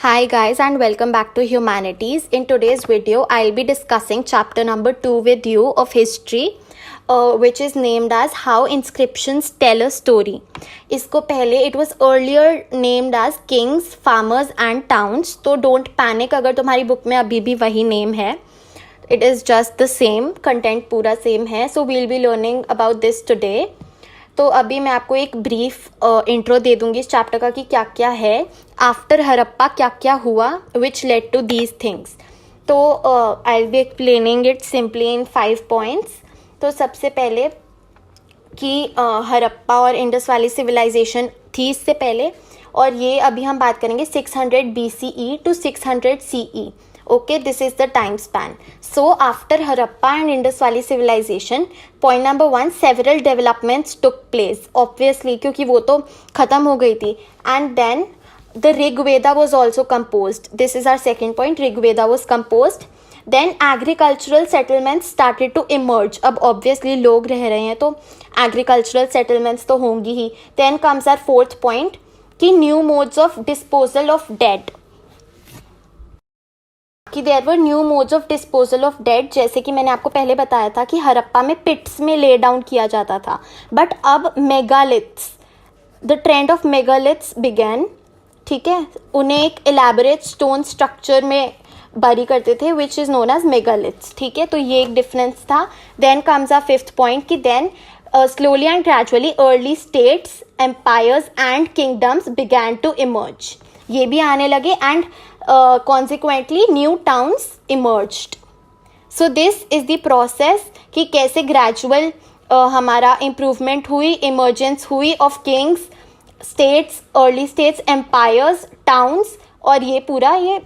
Hi guys and welcome back to Humanities. In today's video, I'll be discussing chapter number 2 with you of history, which is named as How Inscriptions Tell a Story. इसको पहले it was earlier named as Kings, Farmers and Towns. तो don't panic अगर तुम्हारी book में अभी भी वही name है. It is just the same, content पूरा same है. So we'll be learning about this today. तो अभी मैं आपको एक ब्रीफ इंट्रो दे दूंगी इस चैप्टर का कि क्या क्या है. आफ्टर हरप्पा क्या क्या हुआ which led to these things. तो I will be explaining it simply in 5 points. तो सबसे पहले कि हरप्पा और इंडस वैली सिविलाइजेशन थी इससे पहले, और ये अभी हम बात करेंगे 600 BCE to 600 CE. Okay, this is the time span. So after Harappa and Indus Valley civilization, point number 1, several developments took place. Obviously, क्योंकि वो तो खत्म हो गई थी. And then the Rig Veda was also composed. This is our second point. Rig Veda was composed. Then agricultural settlements started to emerge. अब obviously लोग रह रहे हैं तो agricultural settlements तो होंगी ही. Then comes our fourth point कि new modes of disposal of dead. कि there were new modes of disposal of dead. जैसे कि मैंने आपको पहले बताया था कि हरप्पा में पिट्स में ले डाउन किया जाता था, बट अब megaliths, the trend of megaliths began. ठीक है, उन्हें एक एलैबोरेट स्टोन स्ट्रक्चर में बरी करते थे which is known as megaliths. ठीक है, तो ये एक डिफरेंस था. Then comes a fifth point कि then slowly and gradually early states, empires and kingdoms began to emerge. ये भी आने लगे and consequently new towns emerged. So this is the process कि कैसे gradual हमारा improvement हुई, emergence हुई of kings, states, early states, empires, towns, और ये पूरा ये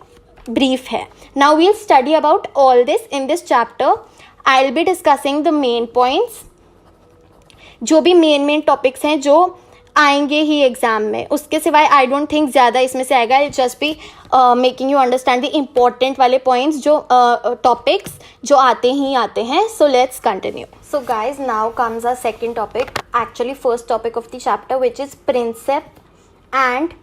brief है. Now we'll study about all this in this chapter. I'll be discussing the main points. जो भी main topics हैं जो आएंगे ही एग्जाम में, उसके सिवाय आई डोंट थिंक ज़्यादा इसमें से आएगा. It just be making you understand the important वाले पॉइंट्स जो टॉपिक्स जो आते ही आते हैं. So let's continue. So guys now comes a second topic, actually first topic of the chapter which is Prinsep and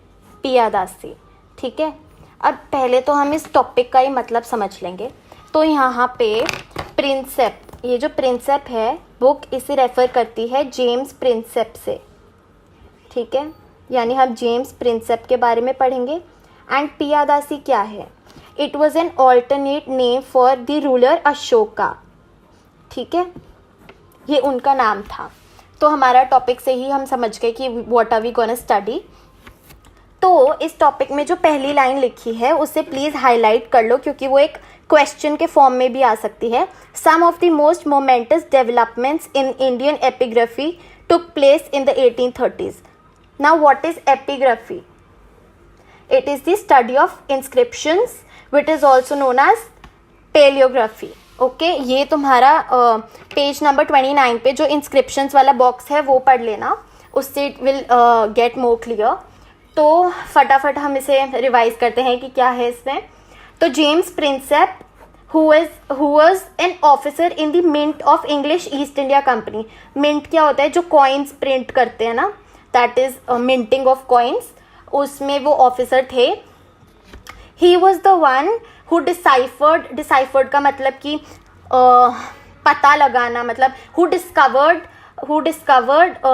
Piyadasi. ठीक है, अब पहले तो हम इस टॉपिक का ही मतलब समझ लेंगे. तो यहाँ पे प्रिंसेप, ये जो प्रिंसेप है बुक इसे रेफर करती है जेम्स प्रिंसेप से. ठीक है, यानी हम जेम्स प्रिंसेप के बारे में पढ़ेंगे. एंड पियादासी क्या है? It was an alternate name for the ruler Ashoka. ठीक है, ये उनका नाम था. तो हमारा टॉपिक से ही हम समझ गए कि what are we gonna study. तो इस टॉपिक में जो पहली लाइन लिखी है उसे प्लीज़ हाईलाइट कर लो, क्योंकि वो एक क्वेश्चन के फॉर्म में भी आ सकती है. Some of the most momentous developments in Indian epigraphy took place in the 1830s. Now what is epigraphy? It is the study of inscriptions which is also known as paleography. Okay, ये तुम्हारा page number 29 पे जो inscriptions वाला box है वो पढ़ लेना, उससे it will get more clear. तो फटाफट हम इसे रिवाइज करते हैं कि क्या है इसमें. तो James Prinsep who was an officer in the mint of English East India Company. mint क्या होता है? जो coins print करते हैं ना, that is minting of coins. उसमें वो ऑफिसर थे. He was the one who deciphered का मतलब कि पता लगाना, मतलब who discovered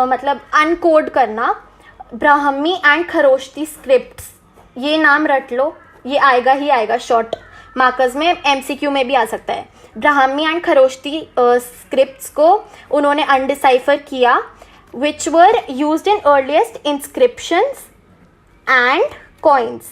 मतलब अनकोड करना ब्राह्मी एंड खरोष्टी स्क्रिप्ट्स. ये नाम रट लो, ये आएगा ही आएगा शॉर्ट मार्कर्स में, MCQ में भी आ सकता है. ब्राह्मी एंड खरोष्टी स्क्रिप्ट्स को उन्होंने अनडिसाइफर किया, which were used in earliest inscriptions and coins.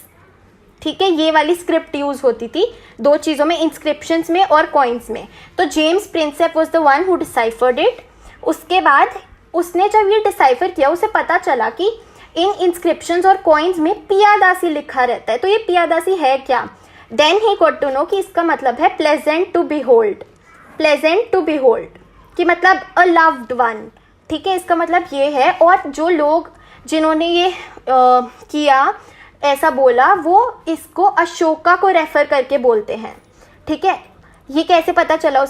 ठीक है, ये वाली स्क्रिप्ट यूज होती थी दो चीज़ों में, इंस्क्रिप्शंस में और कॉइन्स में. तो James Prinsep was the one who deciphered it. उसके बाद उसने जब ये डिसाइफर किया उसे पता चला कि इन इंस्क्रिप्शंस और कॉइन्स में पियादासी लिखा रहता है. तो ये पियादासी है क्या? Then he got to know कि इसका मतलब है pleasant to behold. Pleasant to behold कि मतलब अ लव्ड वन. ठीक है, इसका मतलब ये है. और जो लोग जिन्होंने ये किया, ऐसा बोला, वो इसको अशोका को रेफर करके बोलते हैं. ठीक है, ये कैसे पता चला?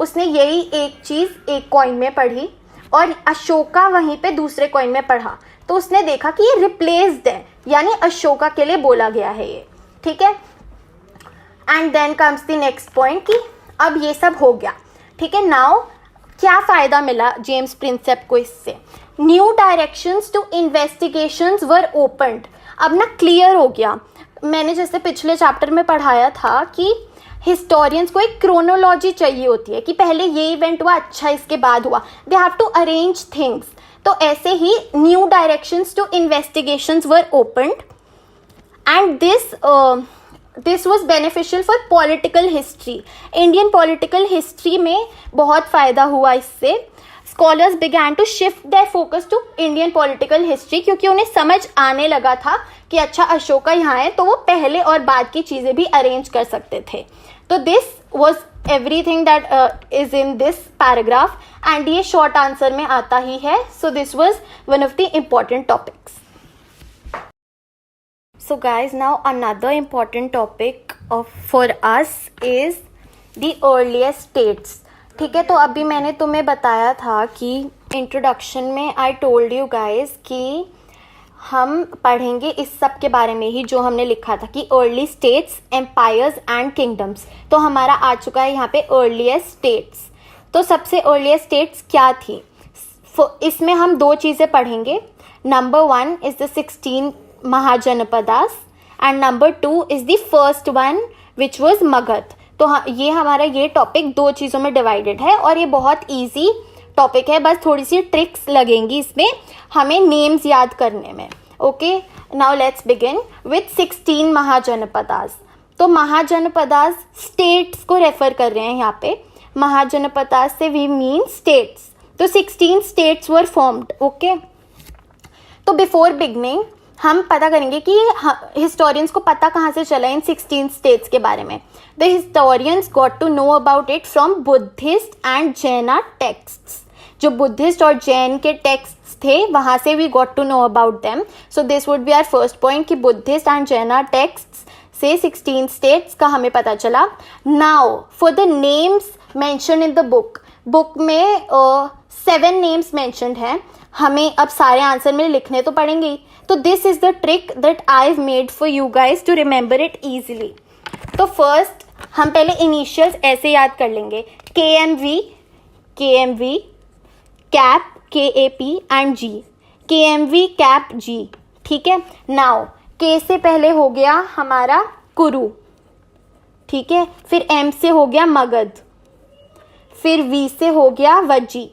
उसने यही एक चीज़ एक कॉइन में पढ़ी और अशोका वहीं पे दूसरे कॉइन में पढ़ा, तो उसने देखा कि ये रिप्लेस्ड है, यानी अशोका के लिए बोला गया है ये. ठीक है। And then comes the next point कि अब ये सब हो गया, ठीक है। नाउ क्या फ़ायदा मिला जेम्स प्रिंसेप को इससे? New directions to investigations were opened. अब ना क्लियर हो गया, मैंने जैसे पिछले चैप्टर में पढ़ाया था कि हिस्टोरियंस को एक क्रोनोलॉजी चाहिए होती है कि पहले ये इवेंट हुआ, अच्छा इसके बाद हुआ, they have to arrange things. तो ऐसे ही new directions to investigations were opened and this was beneficial for political history. Indian political history में बहुत फ़ायदा हुआ इससे। Scholars began to shift their focus to Indian political history, क्योंकि उन्हें समझ आने लगा था कि अच्छा अशोका यहाँ है तो वो पहले और बाद की चीज़ें भी अरेंज कर सकते थे। तो this was everything that is in this paragraph and ये शॉर्ट आंसर में आता ही है। So this was one of the important topics. So guys, now another important topic for us is the earliest states, ठीक है। तो अभी मैंने तुम्हें बताया था कि इंट्रोडक्शन में आई टोल्ड यू गाइज कि हम पढ़ेंगे इस सब के बारे में ही जो हमने लिखा था कि early states, empires and kingdoms. तो हमारा आ चुका है यहाँ पे अर्लीस्ट स्टेट्स। तो सबसे अर्लीस्ट स्टेट्स क्या थी, इसमें हम दो चीज़ें पढ़ेंगे। Number 1 is the 16 mahajanapadas and number 2 is the first one which was Magadh. तो ये हमारा ये टॉपिक दो चीज़ों में डिवाइडेड है और ये बहुत ईजी टॉपिक है, बस थोड़ी सी ट्रिक्स लगेंगी इसमें हमें नेम्स याद करने में। Okay, now let's begin with 16 mahajanapadas. तो महाजनपदास स्टेट्स को रेफर कर रहे हैं यहाँ पे। महाजनपदास से वी मीन स्टेट्स। तो 16 स्टेट्स वर फॉर्म्ड। ओके, तो बिफोर बिगनिंग हम पता करेंगे कि हिस्टोरियंस को पता कहाँ से चला इन 16 स्टेट्स के बारे में। The historians got to know about it from Buddhist and Jaina texts. जो बुद्धिस्ट और जैन के टेक्स्ट्स थे वहाँ से we got to know about them. So this would be our first point कि बुद्धिस्ट एंड जैना टेक्स्ट्स से 16 स्टेट्स का हमें पता चला। Now for the names mention in the book में 7 नेम्स मेंशनड हैं। हमें अब सारे आंसर में लिखने तो पड़ेंगे ही। तो this is the trick that I have made for you guys to remember it easily. तो फर्स्ट हम पहले इनिशियल्स ऐसे याद कर लेंगे, KMV, cap KAP and G, KMV cap G, ठीक है। नाउ K से पहले हो गया हमारा कुरु, ठीक है। फिर M से हो गया मगध, फिर V से हो गया वज्जी,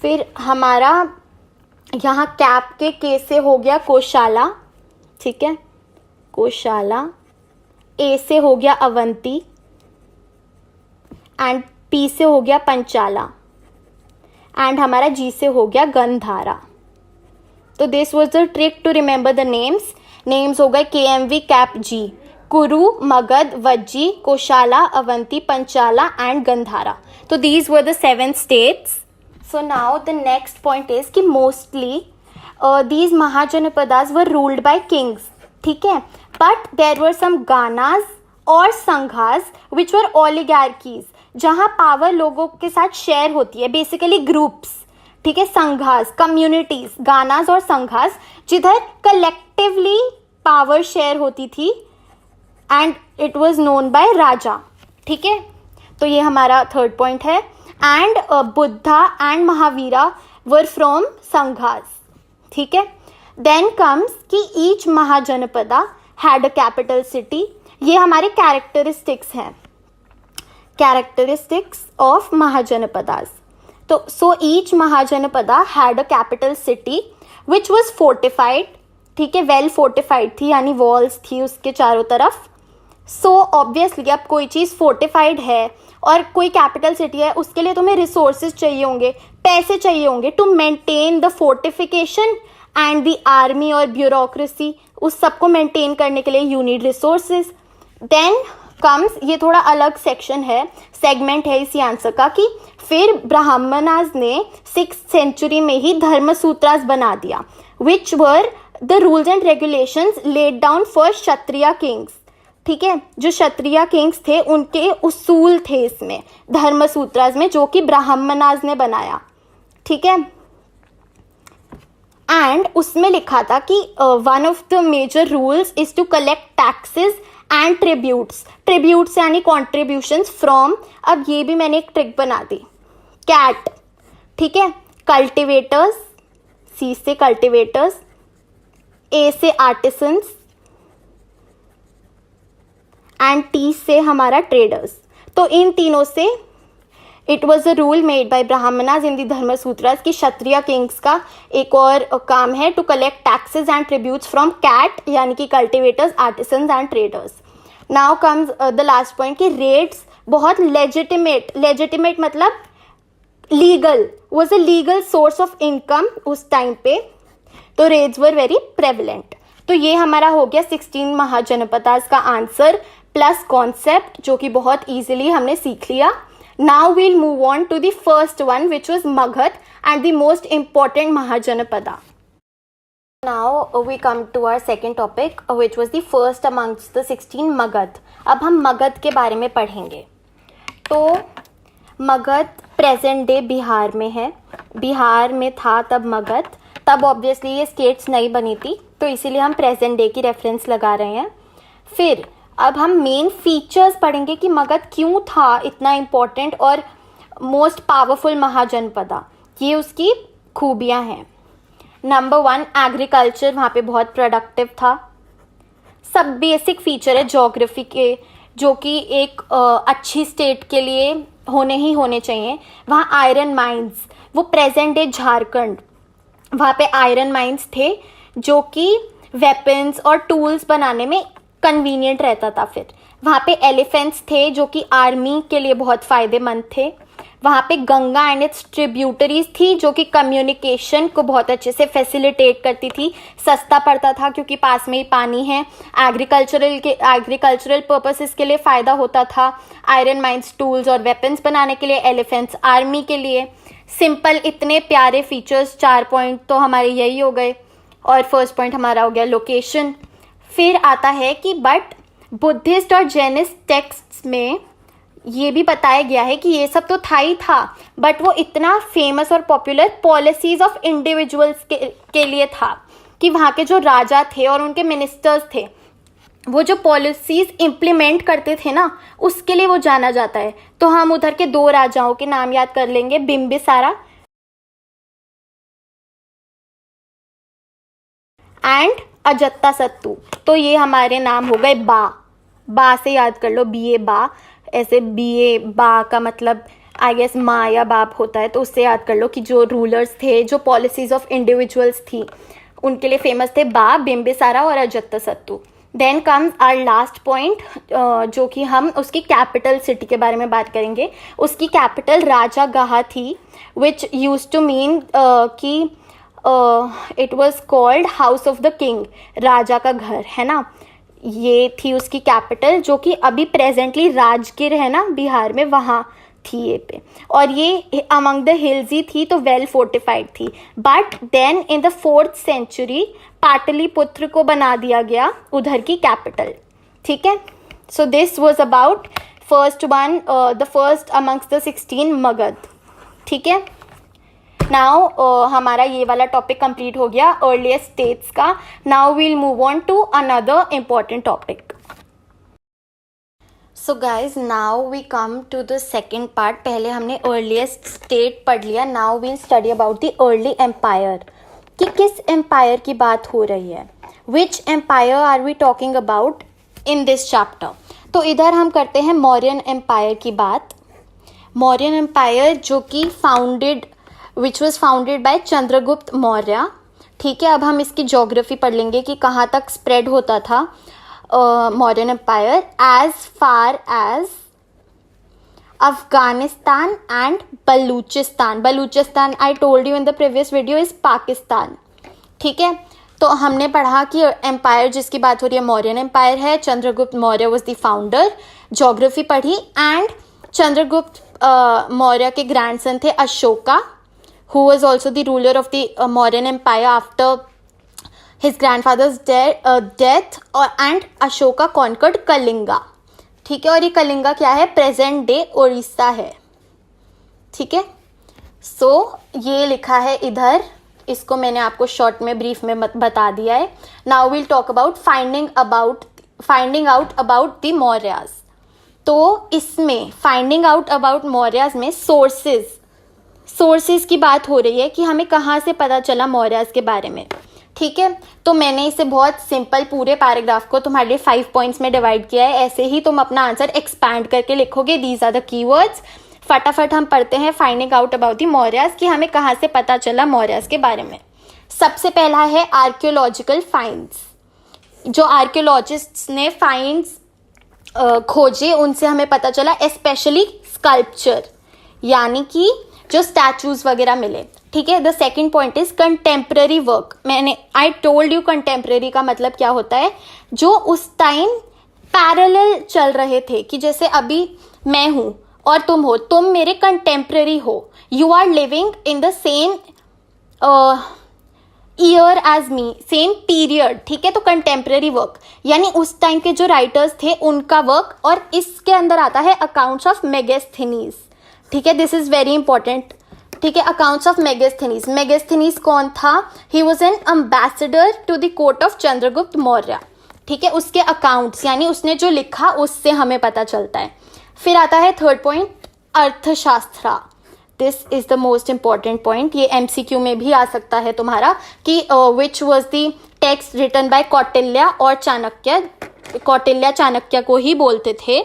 फिर हमारा यहाँ कैप के K से हो गया कोशाला, ठीक है, कोशाला। A से हो गया अवंती एंड P से हो गया पंचाला एंड हमारा G से हो गया गंधारा। तो this was the trick to remember the names. Names हो गए KMV cap G, Kuru, Magadh, Vajji, Koshala, Avanti, Panchala and Gandhara. तो these were the 7 states. So now the next point is कि mostly these Mahajanapadas were ruled by kings, ठीक है। But there were some गानास और संघास which were oligarchies, जहाँ power लोगों के साथ शेयर होती है, बेसिकली ग्रुप्स, ठीक है। संघास कम्युनिटीज, गानास और संघास जिधर कलेक्टिवली पावर शेयर होती थी and it was known by raja, ठीक है। तो ये हमारा थर्ड पॉइंट है। And Buddha and Mahavira were from sanghas, ठीक है। देन कम्स कि each Mahajanapada had a capital city. ये हमारे कैरेक्टरिस्टिक्स हैं, कैरेक्टरिस्टिक्स ऑफ महाजनपदास। तो so each Mahajanapada had a capital city which was fortified, ठीक है, वेल फोर्टिफाइड थी, यानी वॉल्स थी उसके चारों तरफ। सो ऑब्वियसली अब कोई चीज़ फोर्टिफाइड है और कोई कैपिटल सिटी है, उसके लिए तुम्हें रिसोर्सेज चाहिए होंगे, पैसे चाहिए होंगे to maintain the fortification and the army और ब्यूरोक्रेसी। उस सबको मेंटेन करने के लिए you need resources. Then comes, ये थोड़ा अलग सेक्शन है, सेगमेंट है इसी आंसर का, कि फिर ब्राह्मणास ने 6th सेंचुरी में ही धर्मसूत्रास बना दिया which were the rules and regulations laid down for Kshatriya kings, ठीक है। जो क्षत्रिय किंग्स थे उनके उसूल थे इसमें धर्मसूत्रास में, जो कि ब्राह्मणास ने बनाया, ठीक है। एंड उसमें लिखा था कि one of the major rules is to collect taxes and tributes यानी कॉन्ट्रीब्यूशंस फ्रॉम, अब ये भी मैंने एक ट्रिक बना दी, कैट, ठीक है, कल्टिवेटर्स, सी से कल्टिवेटर्स, ए से आर्टिसंस एंड टी से हमारा ट्रेडर्स। तो इन तीनों से it was a rule made by Brahmanas in the Dharmasutras कि क्षत्रिय किंग्स का एक और काम है to collect taxes and tributes from कैट यानी कि cultivators, artisans and traders. Now comes the last point कि रेट्स बहुत लेजिटिमेट मतलब legal, was a legal source of income उस टाइम पे, तो रेट्स वर वेरी प्रेवलेंट। तो ये हमारा हो गया 16 महाजनपदास का आंसर प्लस कॉन्सेप्ट जो कि बहुत इजीली हमने सीख लिया। Now we'll move on to the first one which was Magadh and the most important Mahajanapada. Now we come to our second topic which was the first amongst the 16 Magadh. अब हम मगध के बारे में पढ़ेंगे। तो मगध प्रेजेंट डे बिहार में है, बिहार में था तब मगध, तब ऑब्वियसली ये स्टेट्स नहीं बनी थी तो इसीलिए हम प्रेजेंट डे की रेफरेंस लगा रहे हैं। फिर अब हम मेन फीचर्स पढ़ेंगे कि मगध क्यों था इतना इम्पोर्टेंट और मोस्ट पावरफुल महाजनपदा, ये उसकी खूबियाँ हैं। नंबर 1, एग्रीकल्चर वहाँ पे बहुत प्रोडक्टिव था। सब बेसिक फीचर है ज्योग्राफी के जो कि एक अच्छी स्टेट के लिए होने चाहिए। वहाँ आयरन माइंस, वो प्रेजेंट डे झारखंड, वहाँ पे आयरन माइंस थे जो कि वेपन्स और टूल्स बनाने में कन्वीनियंट रहता था। फिर वहाँ पे एलिफेंट्स थे जो कि आर्मी के लिए बहुत फ़ायदेमंद थे। वहाँ पे गंगा एंड इट्स ट्रिब्यूटरीज थी जो कि कम्युनिकेशन को बहुत अच्छे से फैसिलिटेट करती थी, सस्ता पड़ता था क्योंकि पास में ही पानी है। एग्रीकल्चरल पर्पसेस के लिए फ़ायदा होता था। आयरन माइंस टूल्स और वेपन्स बनाने के लिए, एलिफेंट्स आर्मी के लिए। सिंपल इतने प्यारे फीचर्स, 4 पॉइंट तो हमारे यही हो गए। और फर्स्ट पॉइंट हमारा हो गया लोकेशन। फिर आता है कि बट बुद्धिस्ट और जैनिस्ट टेक्स्ट्स में ये भी बताया गया है कि ये सब तो था ही था बट वो इतना फेमस और पॉपुलर पॉलिसीज ऑफ इंडिविजुअल्स के लिए था कि वहाँ के जो राजा थे और उनके मिनिस्टर्स थे वो जो पॉलिसीज इम्प्लीमेंट करते थे ना, उसके लिए वो जाना जाता है। तो हम उधर के 2 राजाओं के नाम याद कर लेंगे, बिम्बिसारा एंड अजत्ताशत्रु। तो ये हमारे नाम हो गए बा से याद कर लो, BA बा, ऐसे BA बा का मतलब आई गेस माँ या बाप होता है, तो उससे याद कर लो कि जो रूलर्स थे, जो पॉलिसीज ऑफ इंडिविजुअल्स थी, उनके लिए फेमस थे बा, बिम्बिसारा और Ajatashatru. Then comes our last point जो कि हम उसकी कैपिटल सिटी के बारे में बात करेंगे। उसकी कैपिटल राजागाहा थी विच यूज टू मीन कि it was called house of the king, राजा का घर है ना, ये थी उसकी कैपिटल जो कि अभी प्रेजेंटली राजगीर है ना बिहार में, वहाँ थी ये पे। और ये अमंग द हिल्स ही थी तो वेल फोर्टिफाइड थी। But then in the 4th century Pataliputra को बना दिया गया उधर की कैपिटल, ठीक है। So this was about first one, the first amongst the 16 Magadh, ठीक है। नाउ हमारा ये वाला टॉपिक कंप्लीट हो गया अर्लीस्ट स्टेट्स का। Now we'll move on to another important topic. So guys now we come to the second part. पहले हमने अर्लीस्ट स्टेट पढ़ लिया, now we'll study about the early empire कि किस एम्पायर की बात हो रही है, which empire are we talking about in this chapter. तो इधर हम करते हैं मौर्यन एम्पायर की बात। मौर्यन एम्पायर जो कि which was founded by Chandragupta Maurya, ठीक है। अब हम इसकी ज्योग्राफी पढ़ लेंगे कि कहाँ तक स्प्रेड होता था Mauryan empire. As far as Afghanistan and Baluchistan I told you in the previous video is Pakistan, ठीक है। तो हमने पढ़ा कि एम्पायर जिसकी बात हो रही है मौर्यन एम्पायर है, Chandragupta Maurya was the founder. Geography पढ़ी एंड चंद्रगुप्त मौर्य के ग्रैंडसन थे Ashoka, who was also the ruler of the Mauryan Empire after his grandfather's death, and Ashoka conquered Kalinga, ठीक है। और ये कलिंगा क्या है, प्रेजेंट डे उड़ीसा है, ठीक है। सो ये लिखा है इधर इसको मैंने आपको शॉर्ट में ब्रीफ में बता दिया है. Now will talk about finding out about the Mauryas. तो इसमें फाइंडिंग आउट अबाउट मौर्याज में सोर्सेज की बात हो रही है कि हमें कहाँ से पता चला मौर्याज के बारे में. ठीक है, तो मैंने इसे बहुत सिंपल पूरे पैराग्राफ को तुम्हारे लिए 5 पॉइंट्स में डिवाइड किया है. ऐसे ही तुम अपना आंसर एक्सपैंड करके लिखोगे. These are the keywords. फटाफट हम पढ़ते हैं finding out about the Mauryas कि हमें कहाँ से पता चला मौर्याज के बारे में. सबसे पहला है आर्कियोलॉजिकल फाइंड्स. जो आर्कियोलॉजिस्ट्स ने फाइंड्स खोजे उनसे हमें पता चला, स्पेशली स्कल्पचर यानी कि जो स्टैचूज वगैरह मिले. ठीक है. The second point is contemporary work. I told you contemporary का मतलब क्या होता है, जो उस टाइम पैरेलल चल रहे थे. कि जैसे अभी मैं हूं और तुम हो, तुम मेरे कंटेम्प्रेरी हो, you are living in the same year as me, same period. ठीक है. तो कंटेम्प्रेरी वर्क यानी उस टाइम के जो राइटर्स थे उनका वर्क. और इसके अंदर आता है अकाउंट्स ऑफ मेगास्थनीज. ठीक है. This is very important. ठीक है. Accounts of Megasthenes. मेगास्थनीज कौन था? He was an ambassador to the court of Chandragupta Maurya. ठीक है. उसके अकाउंट्स यानी उसने जो लिखा उससे हमें पता चलता है. फिर आता है third point, Arthashastra. This is the most important point. ये MCQ में भी आ सकता है तुम्हारा कि which was the text written by Kautilya और चाणक्य. कौटिल्य चाणक्य को ही बोलते थे.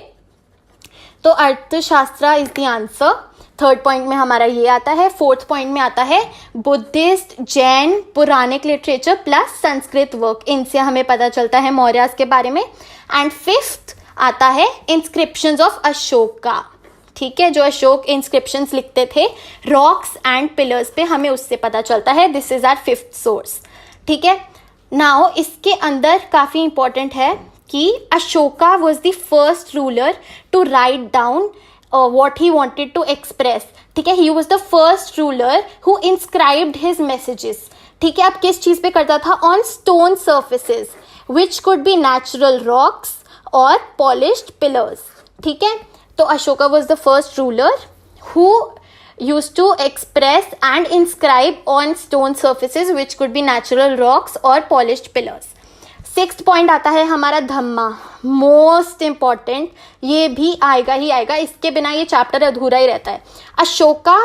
तो अर्थशास्त्र is the answer. Third point में हमारा ये आता है. फोर्थ पॉइंट में आता है बुद्धिस्ट, जैन, पुराणिक लिटरेचर प्लस संस्कृत वर्क. इनसे हमें पता चलता है मौर्यास के बारे में. एंड फिफ्थ आता है इंस्क्रिप्शंस ऑफ अशोका. ठीक है. जो अशोक इंस्क्रिप्शंस लिखते थे रॉक्स एंड पिलर्स पे, हमें उससे पता चलता है. This is our fifth source. ठीक है. नाउ इसके अंदर काफी इंपॉर्टेंट है कि Ashoka was the first ruler to write down what he wanted to express. ठीक है. he was the first ruler who inscribed his messages. ठीक है. अब किस चीज पे करता था? on stone surfaces which could be natural rocks or polished pillars. ठीक है. तो Ashoka was the first ruler who used to express and inscribe on stone surfaces which could be natural rocks or polished pillars. Sixth point आता है हमारा धम्मा. Most important. ये भी आएगा ही आएगा, इसके बिना ये चैप्टर अधूरा ही रहता है. अशोका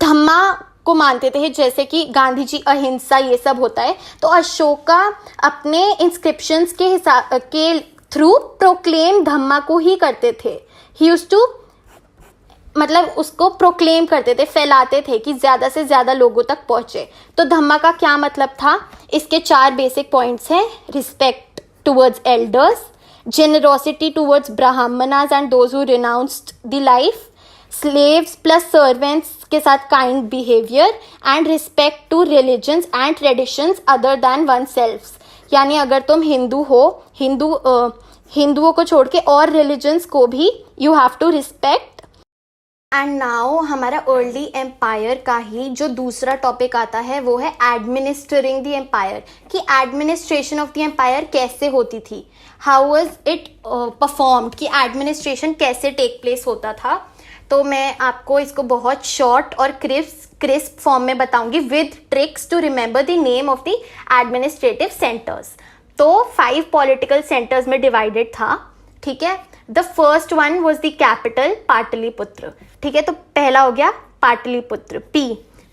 धम्मा को मानते थे, जैसे कि गांधी जी अहिंसा ये सब होता है. तो अशोका अपने इंस्क्रिप्शंस के थ्रू प्रोक्लेम धम्मा को ही करते थे. ही यूज्ड टू मतलब उसको प्रोक्लेम करते थे, फैलाते थे कि ज्यादा से ज्यादा लोगों तक पहुंचे. तो धम्मा का क्या मतलब था? इसके 4 बेसिक पॉइंट्स हैं. Respect towards elders, generosity towards Brahmanas and those who renounced the life, slaves plus servants के साथ kind behaviour, and respect to religions and traditions other than oneself. यानी अगर तुम हिंदू हो, हिंदुओं को छोड़ के और रिलीजन्स को भी you have to respect. And now हमारा अर्ली एम्पायर का ही जो दूसरा टॉपिक आता है वो है एडमिनिस्ट्रिंग द एम्पायर. कि एडमिनिस्ट्रेशन ऑफ द एम्पायर कैसे होती थी, हाउ वाज इट परफॉर्म्ड, कि एडमिनिस्ट्रेशन कैसे टेक प्लेस होता था. तो मैं आपको इसको बहुत शॉर्ट और क्रिस्प फॉर्म में बताऊंगी with tricks to remember the name of the administrative centres. तो 5 पॉलिटिकल सेंटर्स में डिवाइडेड था. ठीक है. The first one was the capital Pataliputra. ठीक है. तो पहला हो गया पाटलिपुत्र, P.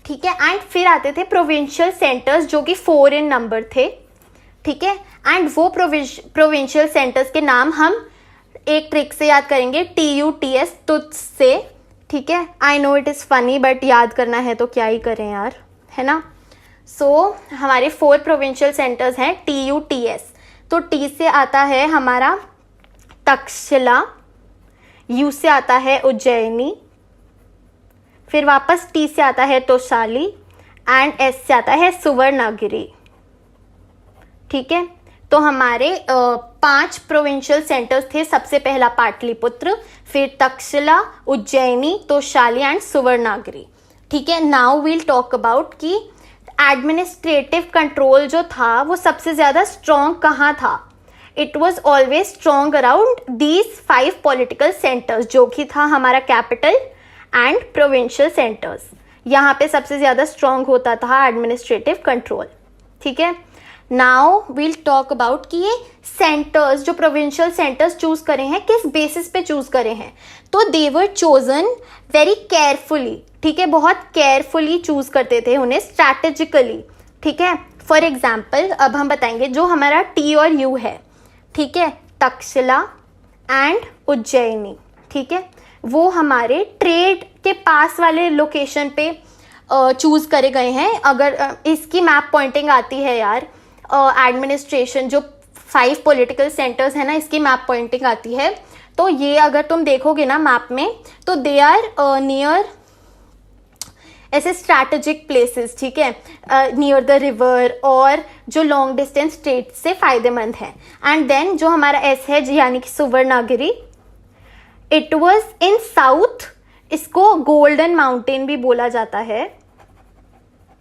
ठीक है. एंड फिर आते थे प्रोविंशियल सेंटर्स जो कि 4 इन नंबर थे. ठीक है. एंड वो प्रोविंशियल सेंटर्स के नाम हम एक ट्रिक से याद करेंगे, TUTS, तुत्स से. ठीक है. I know it is funny but याद करना है तो क्या ही करें यार, है ना. सो हमारे 4 प्रोविंशियल सेंटर्स हैं TUTS. तो T से आता है हमारा तक्षशिला, U से आता है उज्जैनी, फिर वापस T से आता है तोशाली, एंड S से आता है सुवर्णगिरी. ठीक है. तो हमारे 5 प्रोविंशियल सेंटर्स थे. सबसे पहला पाटलिपुत्र, फिर तक्षशिला, उज्जैनी, तोशाली एंड सुवर्णगिरी. ठीक है. नाउ वील टॉक अबाउट कि एडमिनिस्ट्रेटिव कंट्रोल जो था वो सबसे ज़्यादा स्ट्रॉन्ग कहाँ था. It was always strong around these 5 political centres, जो कि था हमारा कैपिटल एंड प्रोविंशियल सेंटर्स. यहाँ पे सबसे ज़्यादा स्ट्रॉन्ग होता था एडमिनिस्ट्रेटिव कंट्रोल। ठीक है, नाउ वील टॉक अबाउट कि ये सेंटर्स जो प्रोविंशियल सेंटर्स चूज करे हैं किस बेसिस पे चूज करे हैं। तो दे वर चोजन वेरी केयरफुली। ठीक है, बहुत केयरफुली चूज करते थे उन्हें, स्ट्रैटेजिकली। ठीक है, फॉर एग्जाम्पल अब हम बताएंगे जो हमारा टी और यू है, ठीक है, तक्षशिला एंड उज्जैनी, ठीक है, वो हमारे ट्रेड के पास वाले लोकेशन पे चूज करे गए हैं। अगर इसकी मैप पॉइंटिंग आती है यार, एडमिनिस्ट्रेशन जो 5 पॉलिटिकल सेंटर्स है ना, इसकी मैप पॉइंटिंग आती है। तो ये अगर तुम देखोगे ना मैप में, तो दे आर नियर ऐसे स्ट्रैटेजिक प्लेसेस, ठीक है, नियर द रिवर और जो लॉन्ग डिस्टेंस स्टेट से फायदेमंद है। एंड देन जो हमारा एस है यानी कि Suvarnagiri, it was in south, इसको गोल्डन माउंटेन भी बोला जाता है।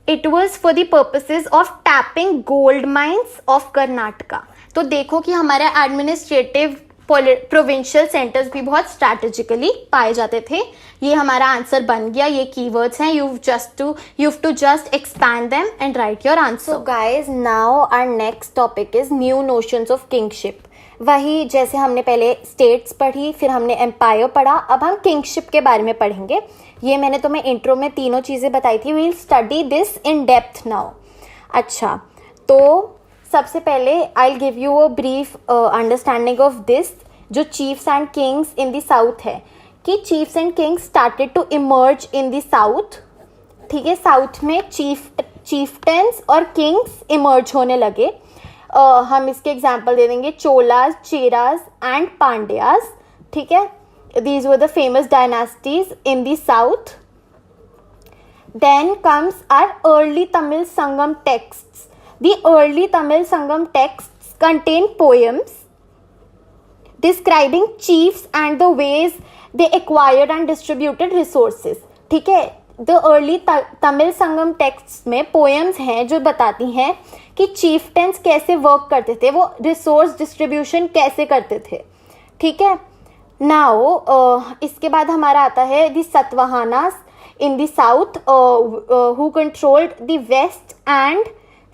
It was for the purposes of tapping gold mines of Karnataka. तो देखो कि हमारे एडमिनिस्ट्रेटिव प्रोविंशियल सेंटर्स भी बहुत स्ट्रैटेजिकली पाए जाते थे। ये हमारा आंसर बन गया, ये कीवर्ड्स हैं, you have to just expand them and write your answer. So guys, now our next topic is new notions of kingship. वही जैसे हमने पहले स्टेट्स पढ़ी, फिर हमने एम्पायर पढ़ा, अब हम किंगशिप के बारे में पढ़ेंगे। ये मैंने तुम्हें इंट्रो में तीनों चीज़ें बताई थी। We will study this in depth now. अच्छा, तो सबसे पहले I will give you a brief understanding of this. जो chiefs and kings in the south है, कि chiefs and kings started to emerge in the south. ठीक है, south में चीफ्टेंस और किंग्स इमर्ज होने लगे। हम इसके एग्जाम्पल दे देंगे, चोलास, चेरास एंड पांड्यास। ठीक है, these were the famous dynasties in the south. Then comes our early Tamil Sangam texts. The early Tamil Sangam texts contain poems describing chiefs and the ways they acquired and distributed resources. ठीक है, the early Tamil Sangam texts में poems हैं जो बताती हैं कि chieftains कैसे work करते थे, वो रिसोर्स डिस्ट्रीब्यूशन कैसे करते थे। ठीक है, नाउ इसके बाद हमारा आता है the Satavahanas in the south, who controlled the west and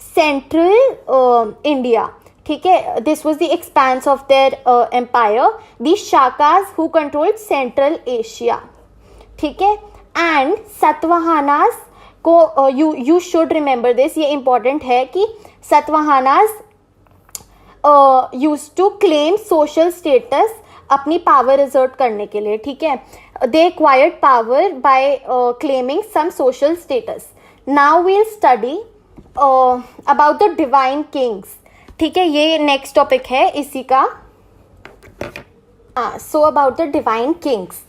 central India. ठीक है, this was the expanse of their empire. The Shakas who controlled central Asia. ठीक है, एंड सतवाहानास को यू शुड रिमेंबर दिस, ये इंपॉर्टेंट है कि Satavahanas used to claim social status अपनी power assert करने के लिए। ठीक है, they acquired power by claiming some social status. Now we'll study about the divine Kings. ठीक है, ये नेक्स्ट टॉपिक है इसी का। So about the divine Kings.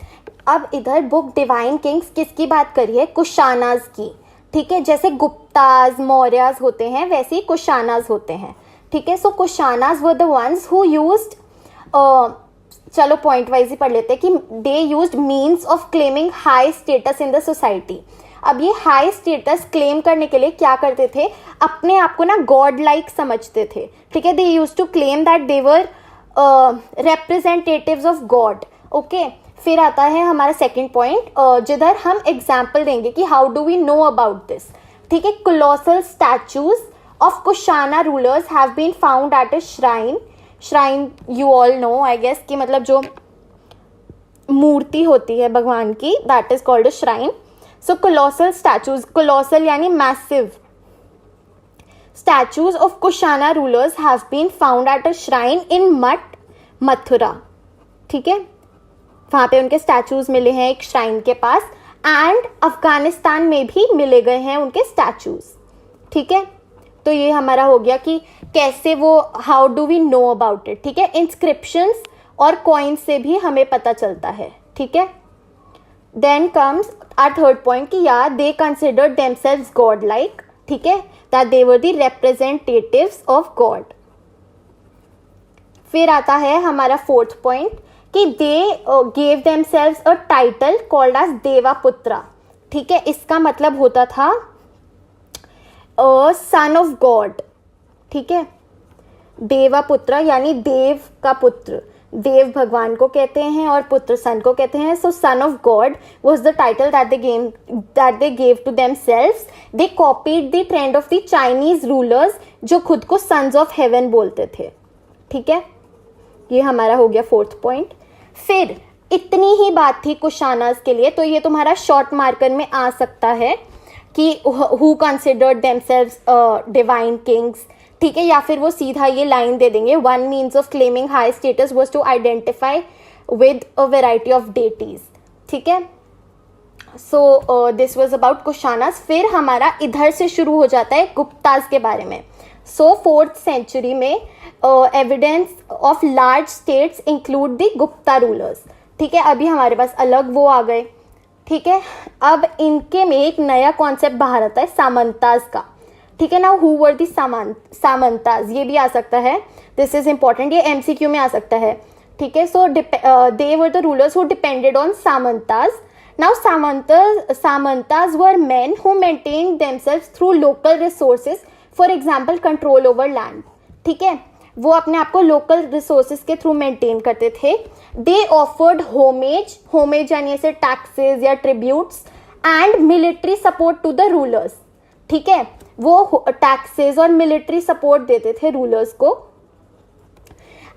अब इधर बुक डिवाइन किंग्स किसकी बात करी है? कुशानाज की। ठीक है, जैसे गुप्ताज मौर्याज होते हैं वैसे ही कुशानाज होते हैं। ठीक है, so Kushanas were the ones who used, चलो पॉइंट वाइज ही पढ़ लेते हैं कि they used means of claiming high status in the society. अब ये हाई स्टेटस क्लेम करने के लिए क्या करते थे? अपने आप को ना गॉड लाइक समझते थे। ठीक है, they used to claim that they were representatives of God. Okay, फिर आता है हमारा सेकंड पॉइंट, जिधर हम एग्जाम्पल देंगे कि how do we know about this. ठीक है, colossal statues of Kushana rulers have been found at a shrine. Shrine you all know I guess, कि मतलब जो मूर्ति होती है भगवान की, that is called a shrine. So colossal statues, colossal यानी massive, statues of Kushana rulers have been found at a shrine in Mat, Mathura. ठीक है, वहां पे उनके स्टैचूज मिले हैं एक श्राइन के पास, एंड अफगानिस्तान में भी मिले गए हैं उनके स्टैचूज। ठीक है, तो ये हमारा हो गया कि कैसे वो, how do we know about it. ठीक है, इंस्क्रिप्शंस और कॉइन से भी हमें पता चलता है। ठीक है, then comes our third point कि यार they considered themselves god like. ठीक है, that they were the representatives of god. फिर आता है हमारा फोर्थ पॉइंट कि they gave themselves a title called as Devaputra. ठीक है, इसका मतलब होता था सन ऑफ गॉड। ठीक है, देवापुत्र यानी देव का पुत्र, देव भगवान को कहते हैं और पुत्र सन को कहते हैं. So son of god was the title that they gave to themselves. They copied the trend of the Chinese rulers जो खुद को सन्स ऑफ हेवन बोलते थे. ठीक है, ये हमारा हो गया 4th पॉइंट. फिर इतनी ही बात थी कुशानास के लिए, तो ये तुम्हारा शॉर्ट मार्कर में आ सकता है कि who considered themselves divine Kings. ठीक है, या फिर वो सीधा ये लाइन दे देंगे, one means of claiming high status was to identify with a variety of deities. ठीक है, so this was about Kushanas. फिर हमारा इधर से शुरू हो जाता है गुप्ताज के बारे में. सो 4th सेंचुरी में evidence of large states include the Gupta rulers. ठीक है, अभी हमारे पास अलग वो आ गए. ठीक है, अब इनके में एक नया कॉन्सेप्ट बाहर आता है सामंताज का. ठीक है ना, हु वर दी सामंताज, ये भी आ सकता है. दिस इज इंपॉर्टेंट, ये MCQ में आ सकता है. ठीक है, so they were the rulers who depended on Samantas. Now Samantas were men who maintained themselves through local resources, for example control over land. ठीक है, वो अपने आप को लोकल रिसोर्सेज के थ्रू मेंटेन करते थे. दे ऑफर्ड होमेज यानी ऐसे टैक्सेस या tributes and military support to the rulers. ठीक है, वो टैक्सेस और मिलिट्री सपोर्ट देते थे रूलर्स को.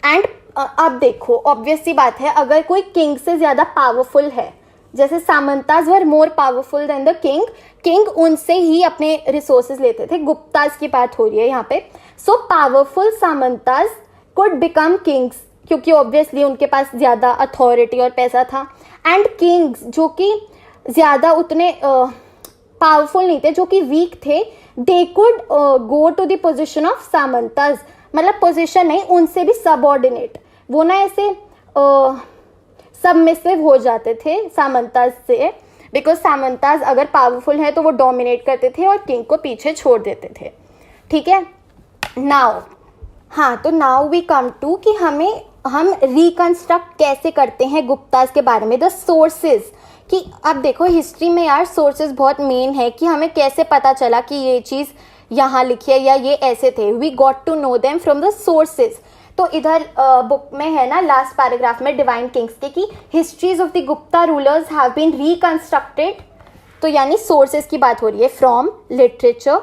एंड अब देखो, ऑब्वियस सी बात है, अगर कोई किंग से ज्यादा पावरफुल है, जैसे Samantas were more powerful than the king उनसे ही अपने रिसोर्सेज लेते थे. गुप्ताज की बात हो रही है यहाँ पे. So powerful Samantas could become kings, क्योंकि ऑब्वियसली उनके पास ज्यादा अथॉरिटी और पैसा था. एंड किंग्स जो कि ज्यादा उतने पावरफुल नहीं थे, जो कि वीक थे, they could go to the position of Samantas. मतलब पोजिशन नहीं, उनसे भी सबऑर्डिनेट, वो ना ऐसे सबमिसिव हो जाते थे सामंताज से. बिकॉज सामंताज अगर पावरफुल है तो वो डोमिनेट करते थे और किंग को पीछे छोड़ देते थे. ठीक है, नाउ हाँ, तो नाउ वी कम टू कि हम रिकंस्ट्रक्ट कैसे करते हैं गुप्ताज के बारे में, द सोर्सेज. कि अब देखो हिस्ट्री में यार सोर्सेज बहुत मेन है, कि हमें कैसे पता चला कि ये चीज़ यहाँ लिखी है या ये ऐसे थे. We got to know them from the sources. तो इधर बुक में है ना लास्ट पैराग्राफ में डिवाइन किंग्स के कि histories of the Gupta rulers have been reconstructed. तो यानी सोर्सेज की बात हो रही है, फ्रॉम लिटरेचर,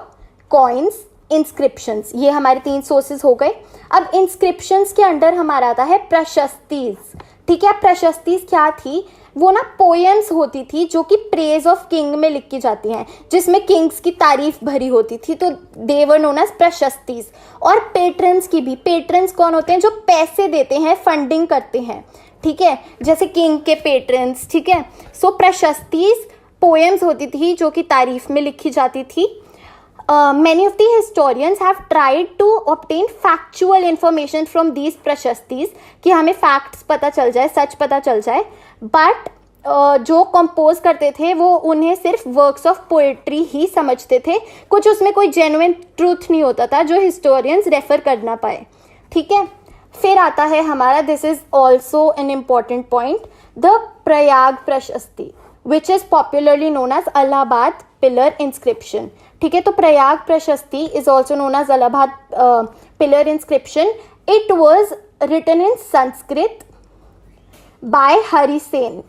कॉइन्स, इंस्क्रिप्शंस. ये हमारे 3 सोर्सेज हो गए. अब इंस्क्रिप्शंस के अंडर हमारा आता है प्रशस्तीज. ठीक है, प्रशस्तीज क्या थी, वो ना पोएम्स होती थी जो कि प्रेज ऑफ किंग में लिखी जाती हैं, जिसमें किंग्स की तारीफ भरी होती थी. तो दे वर नोन एज प्रशस्तीज. और पेट्रन्स की भी, पेट्रन्स कौन होते हैं, जो पैसे देते हैं, फंडिंग करते हैं. ठीक है, जैसे किंग के पेट्रन्स. ठीक है, सो प्रशस्तीज पोएम्स होती थी जो कि तारीफ में लिखी जाती थी. Many of the historians have tried to obtain factual information from these प्रशस्तीज, कि हमें फैक्ट्स पता चल जाए, सच पता चल जाए. बट जो कंपोज करते थे वो उन्हें सिर्फ वर्क्स ऑफ पोएट्री ही समझते थे. कुछ उसमें कोई जेन्युइन ट्रूथ नहीं होता था जो हिस्टोरियंस रेफर कर ना पाए. ठीक है, फिर आता है हमारा, this is also an important point, the Prayag Prashasti, which is popularly known as Allahabad pillar inscription. ठीक है, तो Prayag Prashasti is also known as Allahabad pillar inscription. It was written in Sanskrit by Harisena.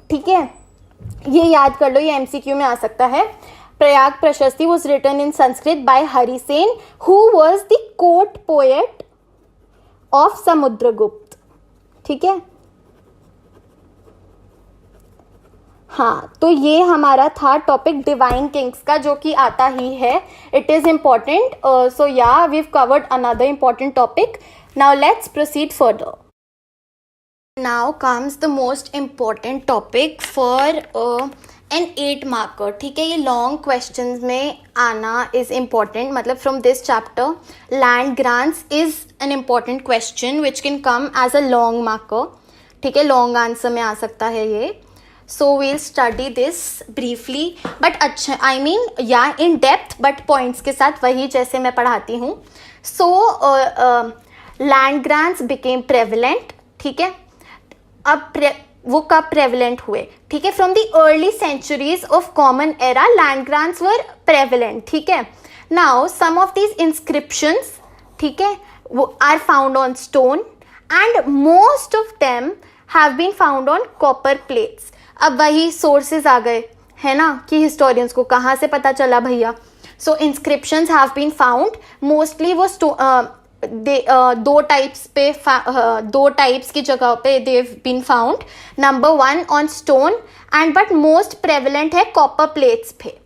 ठीक है, ये याद कर लो, ये MCQ में आ सकता है. Prayag Prashasti was written in Sanskrit by Harisen, who was the court poet of Samudragupta. ठीक है, हाँ, तो ये हमारा था टॉपिक डिवाइन किंग्स का, जो कि आता ही है. It is important. So yeah we've covered another important topic. Now let's proceed further. Now comes the most important topic for an 8 marker. ठीक है, ये लॉन्ग क्वेश्चंस में आना इज इम्पॉर्टेंट. मतलब from this chapter land grants is an important question which can come as a long marker. ठीक है, long answer में आ सकता है ये. So we'll study this briefly, but अच्छा I mean yeah in depth, but points के साथ, वही जैसे मैं पढ़ाती हूँ. So land grants became prevalent. ठीक है, अब वो कब prevalent हुए? ठीक है, from the early centuries of common era land grants were prevalent. ठीक है, now some of these inscriptions, ठीक है, वो are found on stone and most of them have been found on copper plates. अब वही सोर्सेज आ गए है ना कि हिस्टोरियंस को कहाँ से पता चला भैया. So inscriptions have been found. Mostly वो दो टाइप्स की जगह पे they been found. Number 1 on stone and but most prevalent है कॉपर प्लेट्स पे.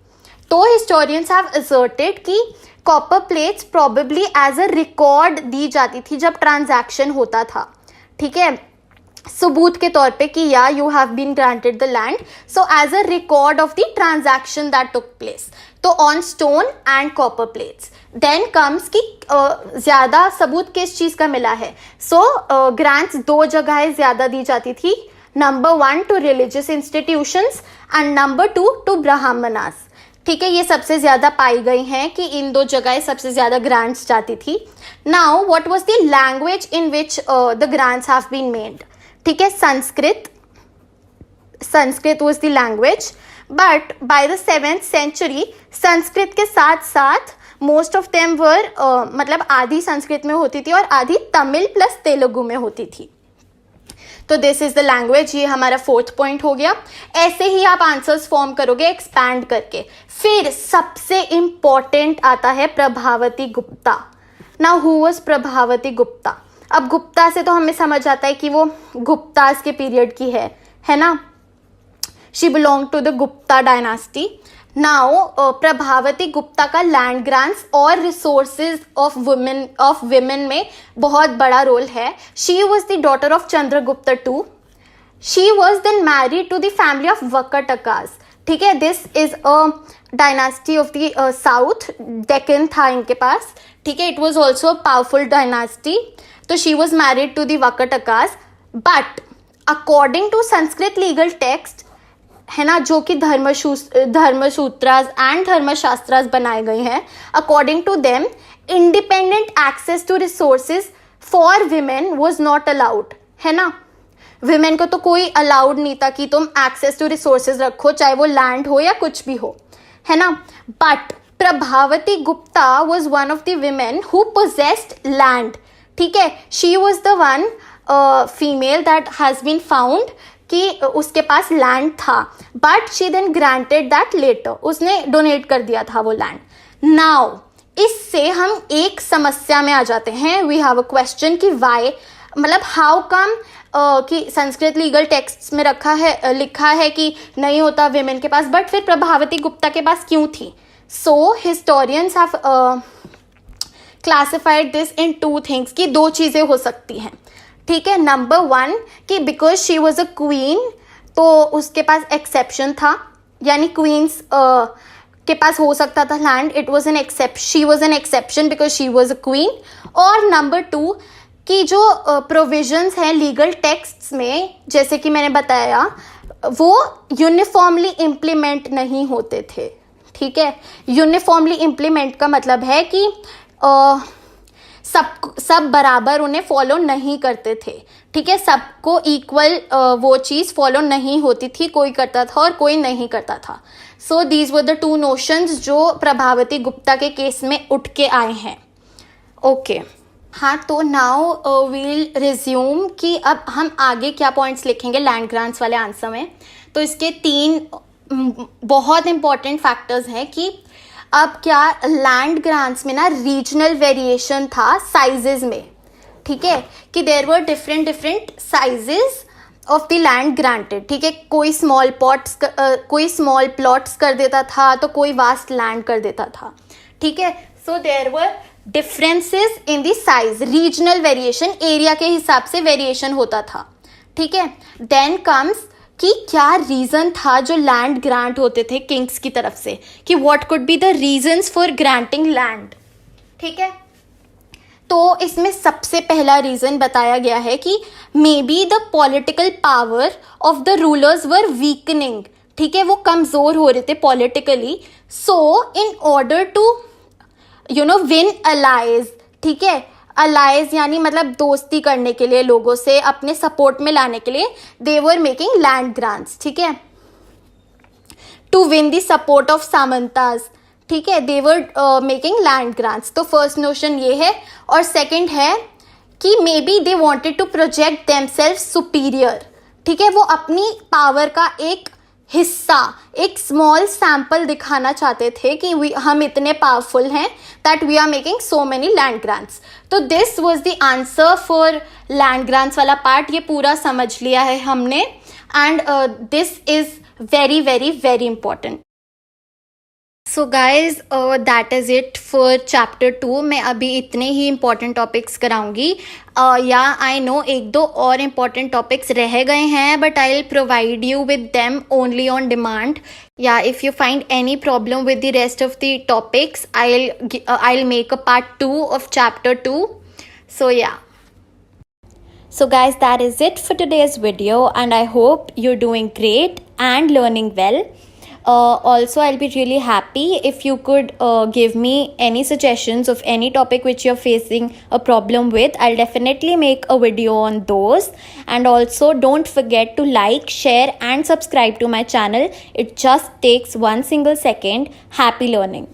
तो हिस्टोरियंस हैव असर्टेड कि copper plates probably as a record दी जाती थी जब ट्रांजैक्शन होता था. ठीक है, सबूत के तौर पे कि yeah you have been granted the land, so as a record of the transaction that took place. तो on stone and copper plates. Then comes कि ज्यादा सबूत किस चीज का मिला है. सो ग्रांट्स दो जगह ज्यादा दी जाती थी. Number 1 to religious institutions and number 2 to Brahmanas. ठीक है, ये सबसे ज्यादा पाई गई हैं कि इन दो जगह सबसे ज्यादा ग्रांट्स जाती थी. Now what was the language in which the grants have been made. ठीक है, Sanskrit was the language. But by the 7th century Sanskrit के साथ साथ मोस्ट ऑफ देम वर मतलब आधी संस्कृत में होती थी और आधी तमिल प्लस तेलुगु में होती थी. तो दिस इज द लैंग्वेज. ये हमारा 4th पॉइंट हो गया. ऐसे ही आप आंसर्स फॉर्म करोगे एक्सपैंड करके. फिर सबसे इंपॉर्टेंट आता है Prabhavati Gupta. Now who was Prabhavati Gupta. अब गुप्ता से तो हमें समझ आता है कि वो गुप्तास के पीरियड की है ना. She belong to the Gupta dynasty. Now Prabhavati Gupta का लैंड ग्रांट्स और रिसोर्सेज ऑफ विमेन में बहुत बड़ा रोल है. She was the daughter of Chandragupta II. She was then married to the family of Vakatakas. ठीक है, this is a dynasty of the south. Deccan था इनके पास. ठीक है, it was also a powerful dynasty. तो she was married to the Vakatakas. But according to Sanskrit legal text है ना, जो कि धर्मसूत्रास एंड धर्मशास्त्रास बनाए गए हैं, according to them independent access to resources for women was not allowed. है ना, विमेन को तो कोई अलाउड नहीं था कि तुम एक्सेस टू रिसोर्सेज रखो, चाहे वो लैंड हो या कुछ भी हो. है ना. But Prabhavati Gupta was one of the women who possessed land. ठीक है, she was the one female that has been found कि उसके पास लैंड था. But she then granted that letter. उसने डोनेट कर दिया था वो लैंड. नाउ इससे हम एक समस्या में आ जाते हैं. वी हैव अ क्वेश्चन कि वाई, मतलब हाउ कम कि संस्कृत लीगल टेक्स्ट में लिखा है कि नहीं होता विमेन के पास, बट फिर प्रभावती गुप्ता के पास क्यों थी. So historians have classified this in 2 things कि 2 चीजें हो सकती हैं. ठीक है, नंबर 1 कि because she was a queen, तो उसके पास एक्सेप्शन था, यानी क्वींस के पास हो सकता था land. It was an she was an exception because she was a queen. और नंबर 2 कि जो प्रोविजंस हैं लीगल टेक्स्ट्स में, जैसे कि मैंने बताया, वो यूनिफॉर्मली इम्प्लीमेंट नहीं होते थे. ठीक है, यूनिफॉर्मली इम्प्लीमेंट का मतलब है कि सब बराबर उन्हें फॉलो नहीं करते थे. ठीक है, सबको इक्वल वो चीज़ फॉलो नहीं होती थी. कोई करता था और कोई नहीं करता था. So these were the 2 notions जो प्रभावती गुप्ता के केस में उठ के आए हैं. ओके हाँ, तो नाउ वील रिज्यूम कि अब हम आगे क्या पॉइंट्स लिखेंगे लैंड ग्रांट्स वाले आंसर में. तो इसके 3 बहुत इंपॉर्टेंट फैक्टर्स हैं कि अब क्या लैंड ग्रांट्स में ना रीजनल वेरिएशन था साइजेस में. ठीक है, कि there were different sizes of the land granted. ठीक है, कोई स्मॉल प्लॉट्स कर देता था तो कोई वास्ट लैंड कर देता था. ठीक है, so there were differences in the size, regional variation, area के हिसाब से वेरिएशन होता था. ठीक है, देन कम्स कि क्या रीजन था जो लैंड ग्रांट होते थे किंग्स की तरफ से, कि what could be the reasons for granting land. ठीक है, तो इसमें सबसे पहला रीजन बताया गया है कि maybe the political power of the rulers were weakening. ठीक है, वो कमजोर हो रहे थे politically. So in order to win allies. ठीक है, अलाइज यानी मतलब दोस्ती करने के लिए, लोगों से अपने सपोर्ट में लाने के लिए, they were making land grants. ठीक है, to win the support of Samantas. ठीक है, they were making land grants. तो फर्स्ट नोशन ये है. और सेकंड है कि maybe they wanted to project themself superior, ठीक है, वो अपनी पावर का एक हिस्सा, एक स्मॉल सैम्पल दिखाना चाहते थे कि हम इतने पावरफुल हैं that we are making so many land grants. तो this was the answer for land grants वाला पार्ट, ये पूरा समझ लिया है हमने, and this is very very very important. So guys that is it for chapter 2। मैं अभी इतने ही इंपॉर्टेंट टॉपिक्स कराऊंगी, या आई नो एक दो और इम्पॉर्टेंट टॉपिक्स रह गए हैं, but I will provide you with them only on demand. या if you find any problem with the rest of the topics, I will make a part 2 of chapter 2. So yeah. So guys, that is it for today's video, and I hope you're doing great and learning well. Also, I'll be really happy if you could give me any suggestions of any topic which you're facing a problem with. I'll definitely make a video on those. And also, don't forget to like, share and subscribe to my channel. It just takes 1 single second. Happy learning.